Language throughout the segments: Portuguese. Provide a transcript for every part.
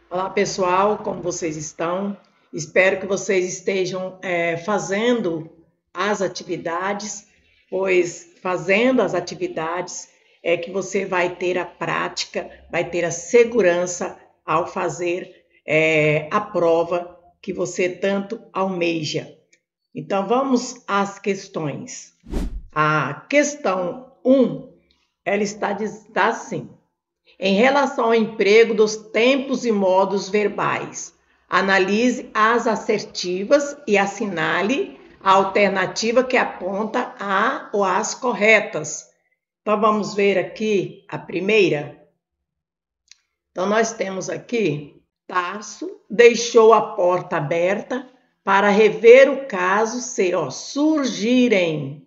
Olá pessoal, como vocês estão? Espero que vocês estejam fazendo as atividades, pois fazendo as atividades é que você vai ter a prática, vai ter a segurança ao fazer a prova que você tanto almeja. Então vamos às questões. A questão 1, ela está assim. Em relação ao emprego dos tempos e modos verbais, analise as assertivas e assinale a alternativa que aponta a ou as corretas. Então vamos ver aqui a primeira. Então nós temos aqui: Tarso deixou a porta aberta para rever o caso se surgirem.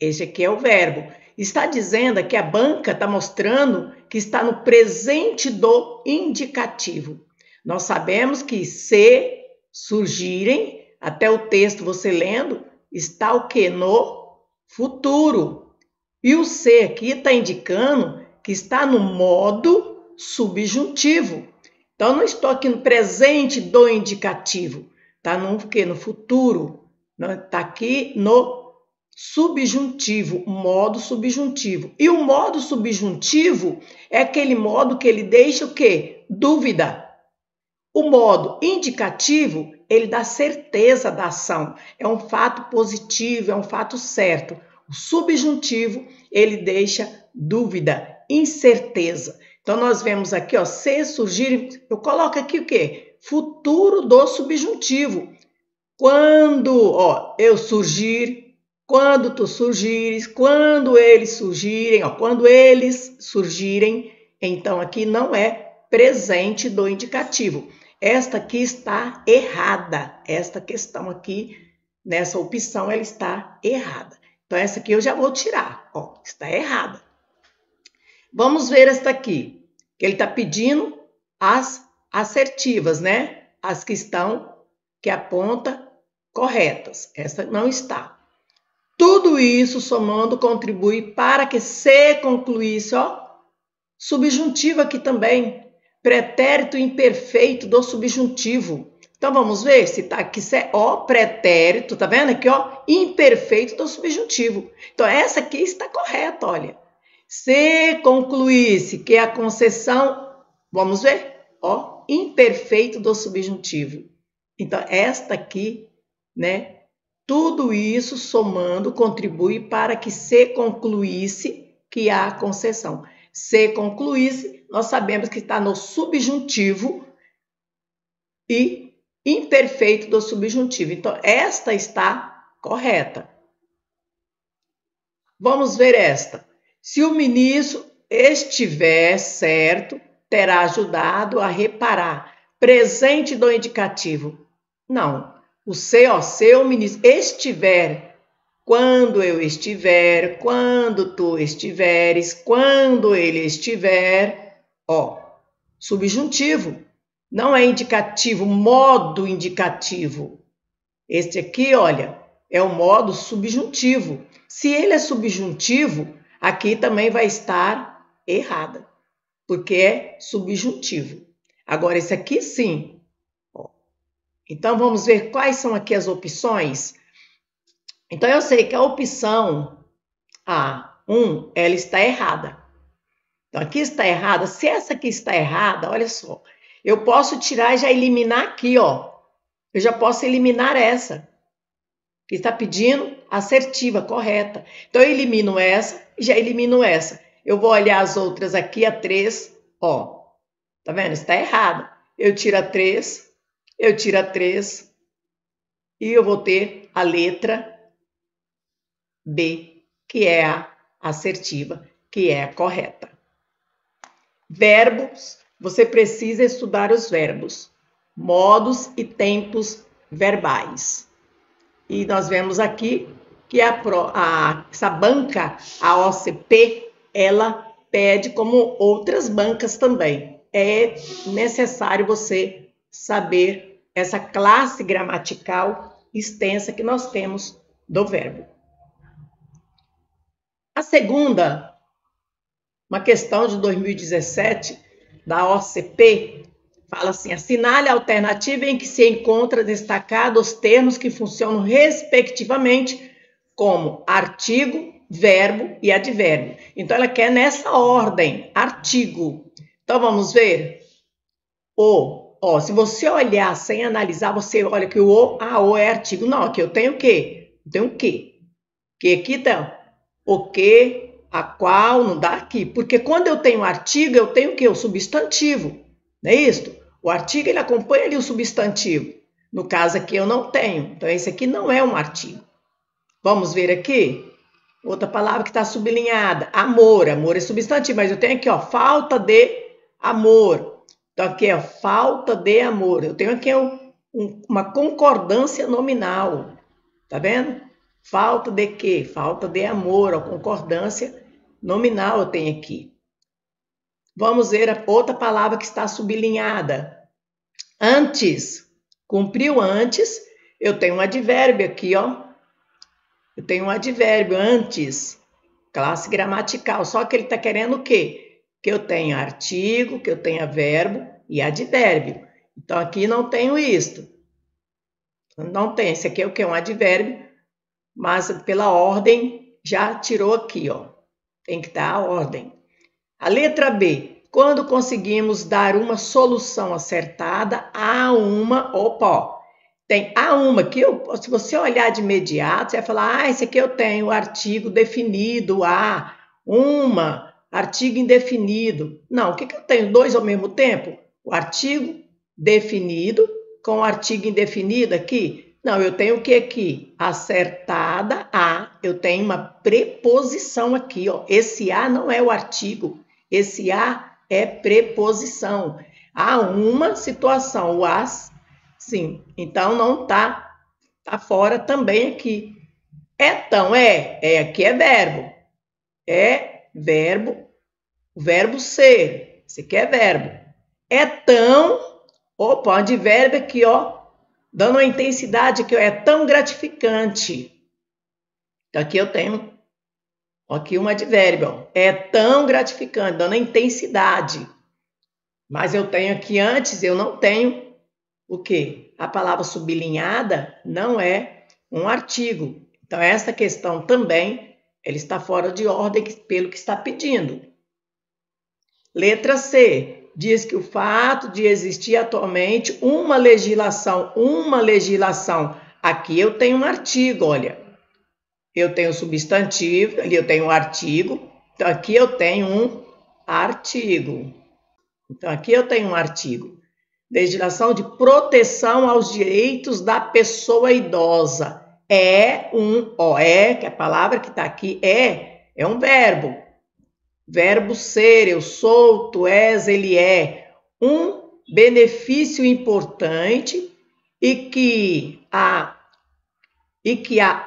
Este aqui é o verbo. Está dizendo que a banca está mostrando que está no presente do indicativo. Nós sabemos que se surgirem, até o texto você lendo, está o que? No futuro. E o se aqui está indicando que está no modo subjuntivo. Então, não estou aqui no presente do indicativo. Está no que? No futuro. Está aqui no subjuntivo, modo subjuntivo. E o modo subjuntivo é aquele modo que ele deixa o quê? Dúvida. O modo indicativo, ele dá certeza da ação. É um fato positivo, é um fato certo. O subjuntivo, ele deixa dúvida, incerteza. Então, nós vemos aqui, ó, se surgir, eu coloco aqui o quê? Futuro do subjuntivo. Quando, ó, eu surgir, quando tu surgires, quando eles surgirem, ó, quando eles surgirem, então aqui não é presente do indicativo. Esta aqui está errada. Esta questão aqui, nessa opção, ela está errada. Então essa aqui eu já vou tirar, ó, está errada. Vamos ver esta aqui, que ele está pedindo as assertivas, né? As que estão, que aponta corretas. Essa não está. Tudo isso somando contribui para que se concluísse, ó, subjuntivo aqui também, pretérito imperfeito do subjuntivo. Então vamos ver se tá aqui, se é ó, pretérito, tá vendo aqui, ó, imperfeito do subjuntivo. Então essa aqui está correta, olha. Se concluísse que a concessão, vamos ver, ó, imperfeito do subjuntivo. Então esta aqui, né? Tudo isso somando contribui para que se concluísse que há concessão. Se concluísse, nós sabemos que está no subjuntivo e imperfeito do subjuntivo. Então, esta está correta. Vamos ver esta. Se o ministro estiver certo, terá ajudado a reparar. Presente do indicativo. Não. O se, ó, se o ministro estiver, quando eu estiver, quando tu estiveres, quando ele estiver, ó, subjuntivo. Não é indicativo, modo indicativo. Este aqui, olha, é o modo subjuntivo. Se ele é subjuntivo, aqui também vai estar errada, porque é subjuntivo. Agora, esse aqui sim. Então, vamos ver quais são aqui as opções. Então, eu sei que a opção A1, ela está errada. Então, aqui está errada. Se essa aqui está errada, olha só, eu posso tirar e já eliminar aqui, ó. Eu já posso eliminar essa, que está pedindo assertiva, correta. Então, eu elimino essa e já elimino essa. Eu vou olhar as outras aqui, a 3, ó. Tá vendo? Está errada. Eu tiro a 3, eu tiro a 3 e eu vou ter a letra B, que é a assertiva, que é a correta. Verbos, você precisa estudar os verbos, modos e tempos verbais. E nós vemos aqui que essa banca, a OCP, ela pede como outras bancas também. É necessário você saber essa classe gramatical extensa que nós temos do verbo. A segunda, uma questão de 2017 da OCP, Fala assim, assinale a alternativa em que se encontra destacado os termos que funcionam respectivamente como artigo, verbo e advérbio. Então, ela quer nessa ordem, artigo. Então, vamos ver? Se você olhar sem analisar, você olha que o é artigo. Não, aqui eu tenho o quê? Eu tenho o quê? Que aqui então, o que, a qual, não dá aqui. Porque quando eu tenho artigo, eu tenho o quê? O substantivo. Não é isso? O artigo, ele acompanha ali o substantivo. No caso aqui, eu não tenho. Então, esse aqui não é um artigo. Vamos ver aqui? Outra palavra que está sublinhada. Amor. Amor é substantivo, mas eu tenho aqui, ó, falta de amor. Então, aqui é falta de amor. Eu tenho aqui uma concordância nominal. Tá vendo? Falta de quê? Falta de amor, ó, concordância nominal eu tenho aqui. Vamos ver a outra palavra que está sublinhada. Antes. Cumpriu antes. Eu tenho um advérbio aqui, ó. Eu tenho um advérbio antes. Classe gramatical. Só que ele está querendo o quê? Que eu tenha artigo, que eu tenha verbo e advérbio. Então, aqui não tenho isto. Não tem. Esse aqui é o quê? Um advérbio. Mas pela ordem já tirou aqui, ó. Tem que dar a ordem. A letra B. Quando conseguimos dar uma solução acertada a uma... Opa, ó. Tem a uma que se você olhar de imediato, você vai falar, esse aqui eu tenho o artigo definido, a, uma, artigo indefinido. Não, o que eu tenho? Dois ao mesmo tempo? O artigo definido com o artigo indefinido aqui? Não, eu tenho o que aqui? Acertada a, eu tenho uma preposição aqui, ó. Esse a não é o artigo, esse a é preposição. Há uma situação, o as, sim. Então, não tá fora também aqui. Então, aqui é verbo. É verbo, o verbo ser. Esse aqui é verbo. É tão, opa, advérbio aqui, ó, dando uma intensidade aqui, ó, é tão gratificante. Então, aqui eu tenho aqui um advérbio, ó, é tão gratificante, dando a intensidade. Mas eu tenho aqui antes, eu não tenho o quê? A palavra sublinhada não é um artigo. Então, essa questão também, ele está fora de ordem pelo que está pedindo. Letra C. Diz que o fato de existir atualmente uma legislação, aqui eu tenho um artigo, olha. Eu tenho substantivo, ali eu tenho um artigo, então aqui eu tenho um artigo. Então aqui eu tenho um artigo. Legislação de proteção aos direitos da pessoa idosa. Que a palavra que está aqui é um verbo. Verbo ser, eu sou, tu és, ele é. Um benefício importante e que há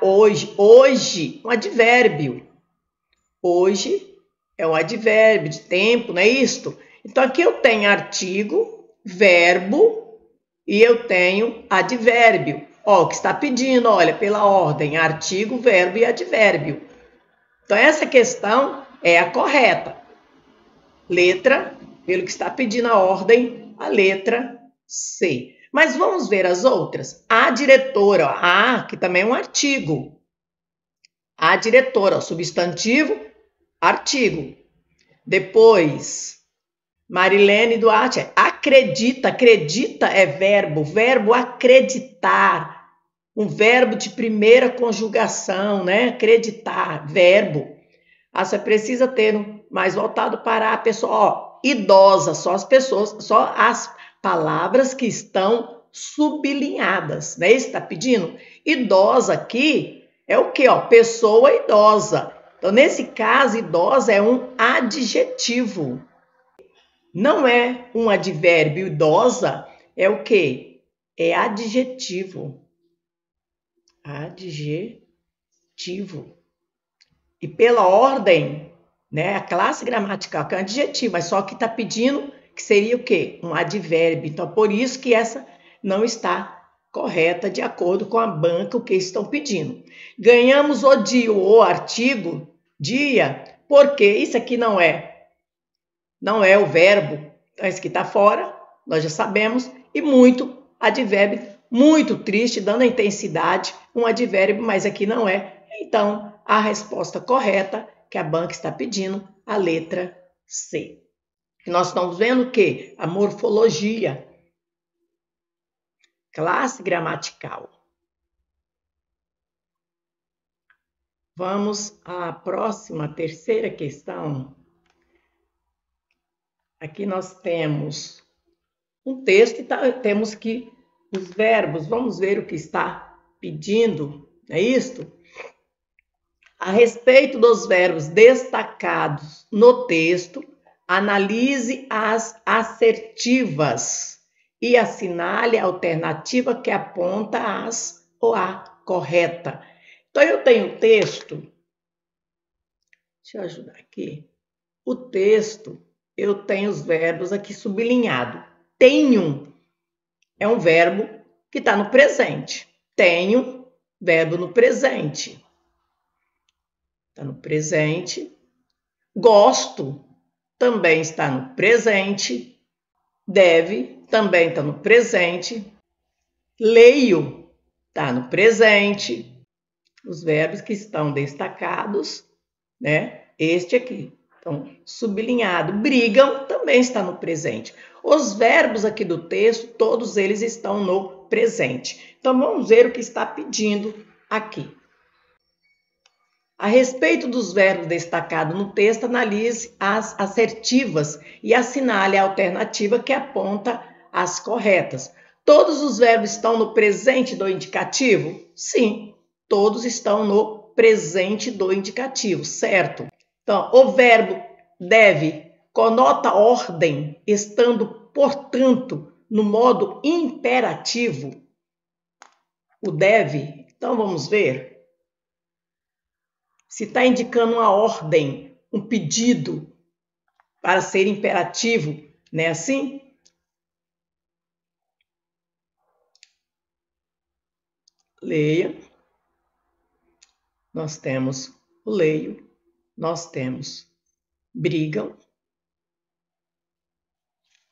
hoje, um advérbio. Hoje é um advérbio de tempo, não é isto? Então, aqui eu tenho artigo, verbo e eu tenho advérbio. Ó, o que está pedindo, olha, pela ordem, artigo, verbo e advérbio. Então, essa questão é a correta. Letra, pelo que está pedindo a ordem, a letra C. Mas vamos ver as outras. A diretora, que também é um artigo. A diretora, substantivo, artigo. Depois, Marilene Duarte, acredita. Acredita é verbo. Verbo acreditar. Um verbo de primeira conjugação, né? Acreditar, verbo. Você precisa ter mais voltado para a pessoa, idosa, só as palavras que estão sublinhadas, né? Isso está pedindo? Idosa aqui é o quê? Pessoa idosa. Então, nesse caso, idosa é um adjetivo. Não é um advérbio. Idosa é o quê? É adjetivo. Adjetivo. E pela ordem, né? A classe gramatical que é um adjetivo, mas só que está pedindo que seria o quê? Um advérbio. Então, por isso que essa não está correta de acordo com a banca, o que estão pedindo. Ganhamos o dia, o artigo, dia, porque isso aqui não é o verbo, então esse aqui está fora. nós já sabemos, e muito, advérbio, muito triste, dando a intensidade, um advérbio, mas aqui não é. Então, a resposta correta que a banca está pedindo, a letra C. E nós estamos vendo que a morfologia, classe gramatical. Vamos à próxima, terceira questão. Aqui nós temos um texto e temos que os verbos, vamos ver o que está pedindo, é isto? A respeito dos verbos destacados no texto, analise as assertivas e assinale a alternativa que aponta as ou a correta. Então, eu tenho o texto, deixa eu ajudar aqui, o texto, eu tenho os verbos aqui sublinhado. Tenho é um verbo que está no presente. Tenho, verbo no presente. Está no presente. Gosto, também está no presente. Deve, também está no presente. Leio, está no presente. Os verbos que estão destacados, né? Este aqui. Então, sublinhado. Brigam, também está no presente. Os verbos aqui do texto, todos eles estão no presente. Então, vamos ver o que está pedindo aqui. A respeito dos verbos destacados no texto, analise as assertivas e assinale a alternativa que aponta as corretas. Todos os verbos estão no presente do indicativo? Sim, todos estão no presente do indicativo, certo? Então, o verbo deve conota ordem, estando, portanto, no modo imperativo. O deve, então vamos ver. Se está indicando uma ordem, um pedido para ser imperativo, não é assim? Leia. Nós temos o leio. Nós temos brigam.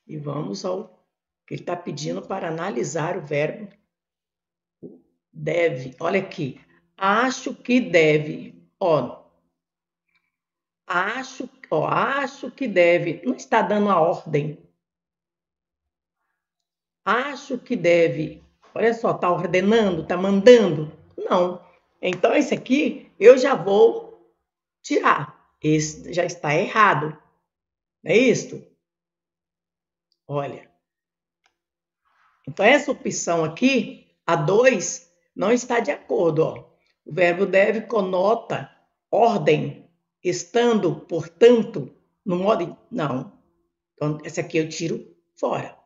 E vamos ao que ele está pedindo para analisar o verbo deve. Olha aqui. Acho que deve. Acho que deve. Não está dando a ordem. Acho que deve. Olha só, está ordenando, está mandando? Não. Então, esse aqui eu já vou tirar. Esse já está errado. Não é isso? Olha. Então, essa opção aqui, a 2, não está de acordo. Ó. O verbo deve conota ordem, estando, portanto, no modo... Não. Então, essa aqui eu tiro fora.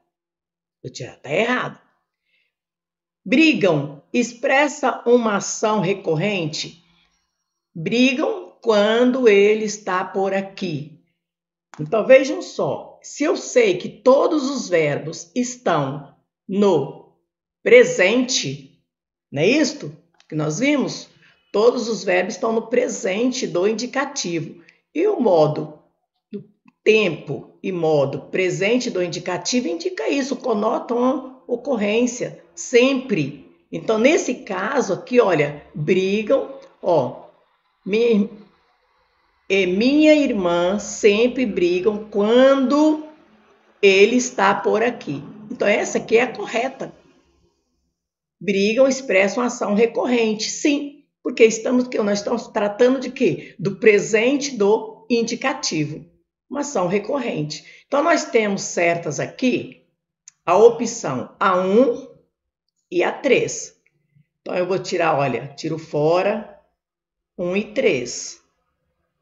Vou tirar, está errado. Brigam, expressa uma ação recorrente. Brigam quando ele está por aqui. Então, vejam só. Se eu sei que todos os verbos estão no presente, não é isto que nós vimos? Todos os verbos estão no presente do indicativo. E o modo do tempo e modo presente do indicativo indica isso, conota uma ocorrência, sempre. Então, nesse caso aqui, olha, brigam, minha irmã sempre brigam quando ele está por aqui. Então, essa aqui é a correta. Brigam, expressam ação recorrente. Sim, porque nós estamos tratando de quê? Do presente do indicativo. Uma ação recorrente. Então, nós temos certas aqui a opção A1 e A3. Então, eu vou tirar, olha, tiro fora 1 e 3.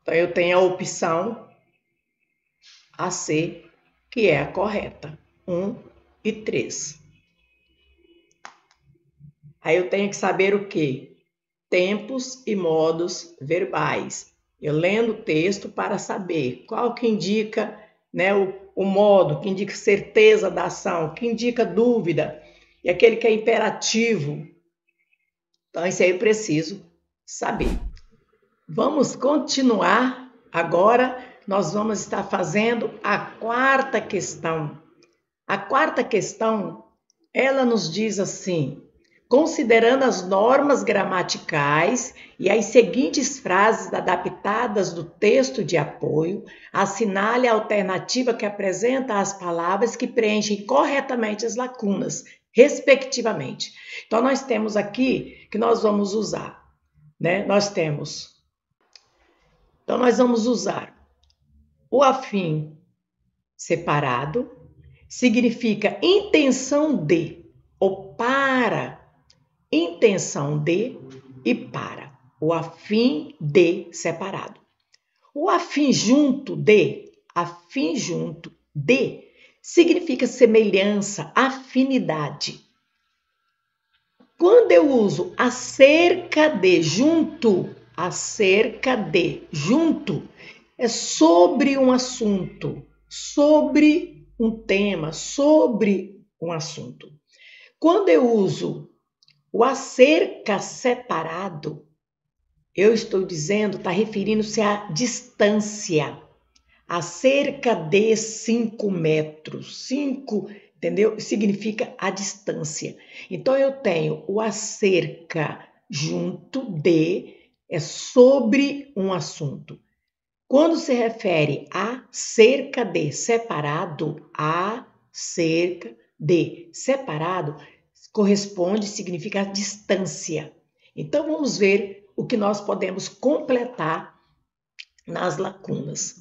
Então, eu tenho a opção AC, que é a correta. 1 e 3. Aí eu tenho que saber o quê? Tempos e modos verbais. Eu lendo o texto para saber qual que indica, né, o modo, que indica certeza da ação, que indica dúvida, e aquele que é imperativo. Então, isso aí eu preciso saber. Vamos continuar. Agora, nós vamos estar fazendo a quarta questão. A quarta questão, ela nos diz assim: considerando as normas gramaticais e as seguintes frases adaptadas do texto de apoio, assinale a alternativa que apresenta as palavras que preenchem corretamente as lacunas, respectivamente. Então, nós temos aqui que nós vamos usar, né? Então, nós vamos usar o afim separado, significa intenção de, ou para, intenção de e para. O afim de separado. O afim junto de significa semelhança, afinidade. Quando eu uso acerca de junto, é sobre um assunto, sobre um tema, sobre um assunto. Quando eu uso o acerca separado, eu estou dizendo, está referindo-se à distância. Acerca de 5 metros. 5, entendeu? Significa a distância. Então, eu tenho o acerca junto de, é sobre um assunto. Quando se refere a cerca de separado, corresponde, significa a distância. Então, vamos ver o que nós podemos completar nas lacunas.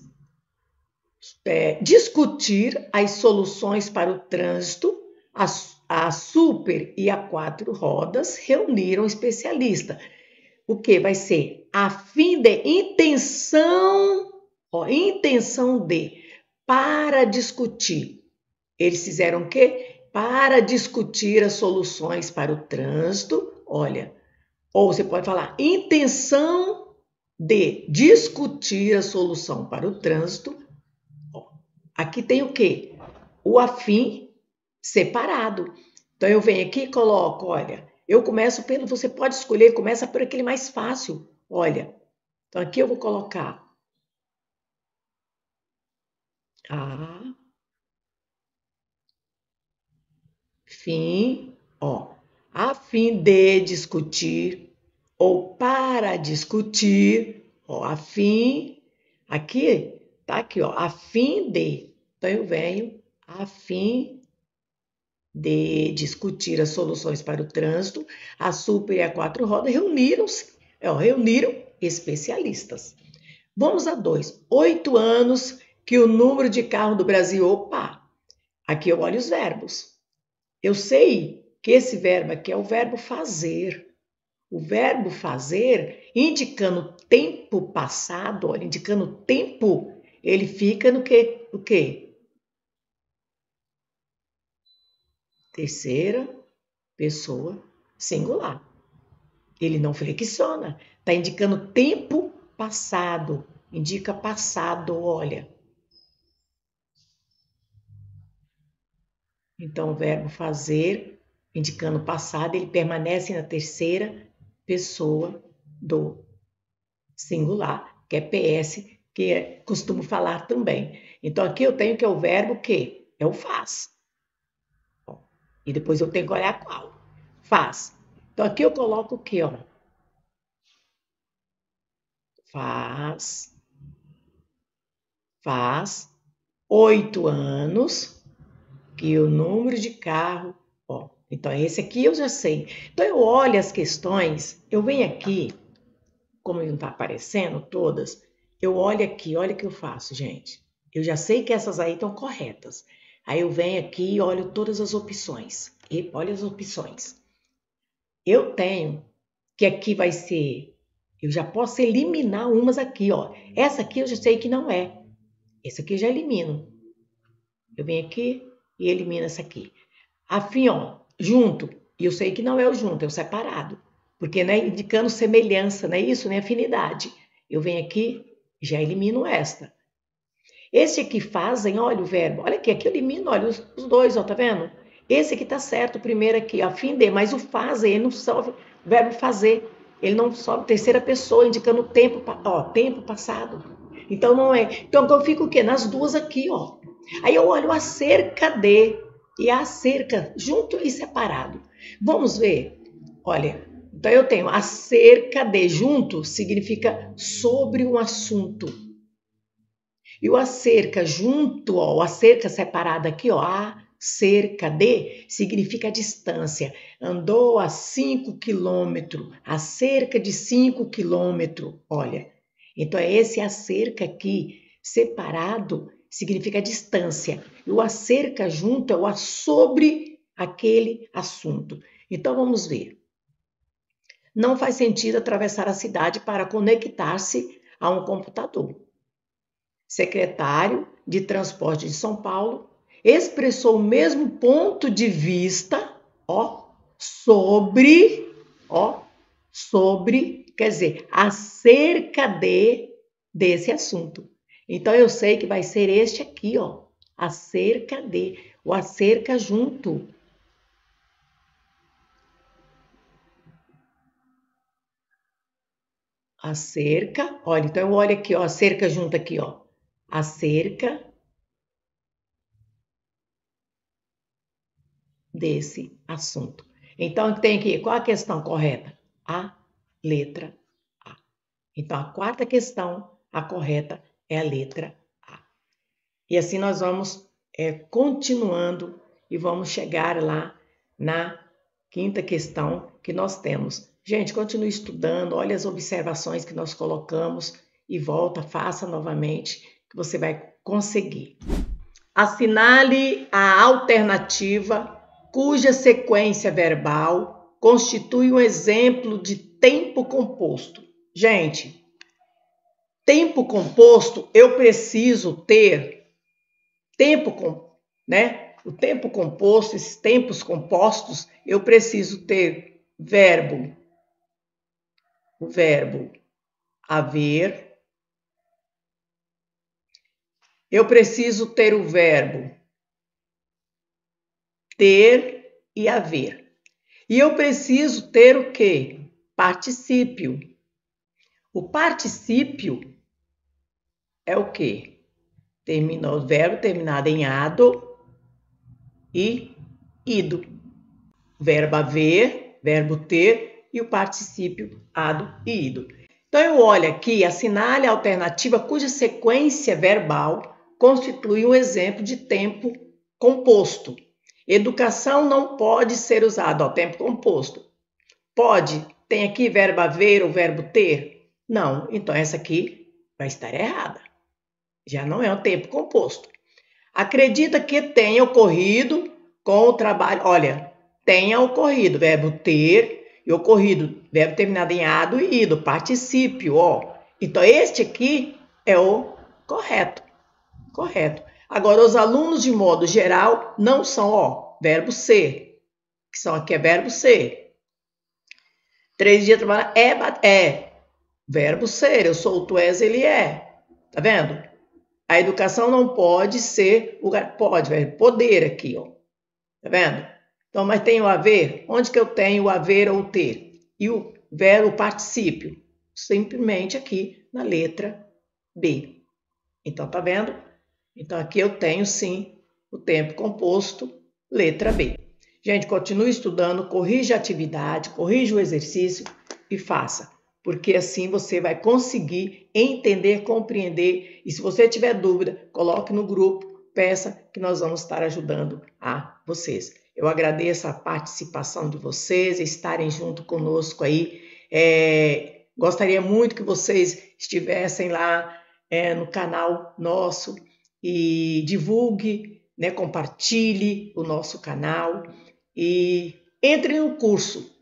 Discutir as soluções para o trânsito, a super e a 4 rodas reuniram especialistas. O que vai ser? A fim de intenção de, para discutir. Eles fizeram o quê? Para discutir as soluções para o trânsito, olha, ou você pode falar intenção de discutir a solução para o trânsito. Aqui tem o quê? O afim separado. Então, eu venho aqui e coloco, olha, eu começo pelo, você pode escolher, começa por aquele mais fácil, olha. Então, aqui eu vou colocar a fim de discutir ou para discutir, a fim, aqui, tá aqui, a fim de. Então, eu venho a fim de discutir as soluções para o trânsito, a super e a 4 rodas reuniram especialistas. Vamos a 2. 8 anos que o número de carro do Brasil... Opa! Aqui eu olho os verbos. Eu sei que esse verbo aqui é o verbo fazer. O verbo fazer, indicando tempo passado, olha, indicando tempo, ele fica no quê? O quê? Terceira pessoa singular. Ele não flexiona. Está indicando tempo passado. Indica passado, olha. Então, o verbo fazer, indicando passado, ele permanece na terceira pessoa do singular, que é PS, que costumo falar também. Então, aqui eu tenho que é o verbo que é o faz. E depois eu tenho que olhar qual. Faz. Então, aqui eu coloco o quê? Faz 8 anos que o número de carro... Então, esse aqui eu já sei. Então, eu olho as questões, eu venho aqui, como não está aparecendo todas, eu olho aqui, olha o que eu faço, gente. Eu já sei que essas aí estão corretas. Aí eu venho aqui e olho todas as opções. E olha as opções. Eu tenho que aqui vai ser... Eu já posso eliminar umas aqui, ó. Essa aqui eu já sei que não é. Essa aqui eu já elimino. Eu venho aqui e elimino essa aqui. Afim, junto. E eu sei que não é o junto, é o separado. Porque não é indicando semelhança, não é isso, não é afinidade. Eu venho aqui e já elimino esta. Esse aqui fazem, olha o verbo. Olha aqui eu elimino, olha os dois, ó, tá vendo? Esse aqui tá certo, o primeiro aqui, a fim de, mas o fazem, ele não sobe o verbo fazer. Ele não sobe terceira pessoa, indicando o tempo, tempo passado. Então, não é. Então, eu fico o quê? Nas duas aqui, ó. Aí eu olho acerca de. e a cerca junto e separado. Vamos ver? Olha, então eu tenho acerca de junto significa sobre um assunto. E o acerca junto, ó, o acerca separado aqui, ó, a cerca de significa distância. Andou a 5 quilômetros, a cerca de 5 quilômetros, olha. Então, é esse acerca aqui, separado, significa distância. E o acerca junto é o sobre aquele assunto. Então, vamos ver. Não faz sentido atravessar a cidade para conectar-se a um computador. Secretário de Transporte de São Paulo expressou o mesmo ponto de vista, sobre, quer dizer, acerca desse assunto. Então eu sei que vai ser este aqui, acerca de, o acerca junto. Acerca, olha, então eu olho aqui, acerca junto aqui, acerca desse assunto. Então, tem aqui, qual a questão correta? A letra A. Então, a quarta questão, a correta é a letra A. E assim nós vamos continuando e vamos chegar lá na quinta questão que nós temos. Gente, continue estudando, olha as observações que nós colocamos e volta, faça novamente, que você vai conseguir. Assinale a alternativa cuja sequência verbal constitui um exemplo de tempo composto. Gente, tempo composto, eu preciso ter o tempo composto, esses tempos compostos, eu preciso ter verbo, o verbo haver, eu preciso ter o verbo ter e haver. E eu preciso ter o quê? Particípio. O particípio é o quê? O verbo terminado em ado e ido. Verbo haver, verbo ter e o particípio ado e ido. Então eu olho aqui, assinale a alternativa cuja sequência verbal constitui um exemplo de tempo composto. Educação não pode ser usado ao tempo composto. Pode? Tem aqui verbo haver ou verbo ter? Não, então essa aqui vai estar errada. Já não é um tempo composto. Acredita que tenha ocorrido com o trabalho. Olha, tenha ocorrido, verbo ter e ocorrido, verbo terminado em ado e ido, particípio, Então este aqui é o correto. Correto. Agora, os alunos, de modo geral, não são, verbo ser, que são aqui é verbo ser. 3 dias trabalhar é verbo ser, eu sou, tu és, ele é. Tá vendo? A educação não pode ser, pode, verbo poder aqui, Tá vendo? Então, mas tem o haver? Onde que eu tenho o haver ou o ter? E o verbo particípio? Simplesmente aqui na letra B. Então, tá vendo? Então, aqui eu tenho, sim, o tempo composto, letra B. Gente, continue estudando, corrija a atividade, corrija o exercício e faça, porque assim você vai conseguir entender, compreender. E se você tiver dúvida, coloque no grupo, peça que nós vamos estar ajudando a vocês. Eu agradeço a participação de vocês, estarem junto conosco aí. Gostaria muito que vocês estivessem lá no canal nosso, e divulgue, compartilhe o nosso canal e entre no curso.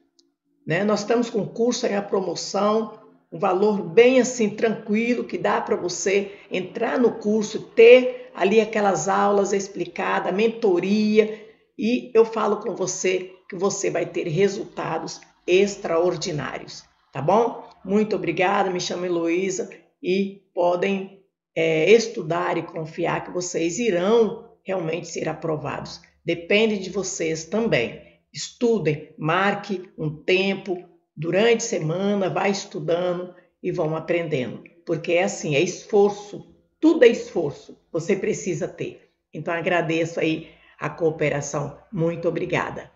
Nós estamos com o curso aí, a promoção, um valor bem assim tranquilo, que dá para você entrar no curso, ter ali aquelas aulas explicadas, mentoria, e eu falo com você que você vai ter resultados extraordinários, tá bom? Muito obrigada, me chamo Heloísa e podem estudar e confiar que vocês irão realmente ser aprovados. Depende de vocês também. Estudem, marque um tempo, durante a semana, vai estudando e vão aprendendo. Porque é assim, é esforço, tudo é esforço, você precisa ter. Então agradeço aí a cooperação. Muito obrigada.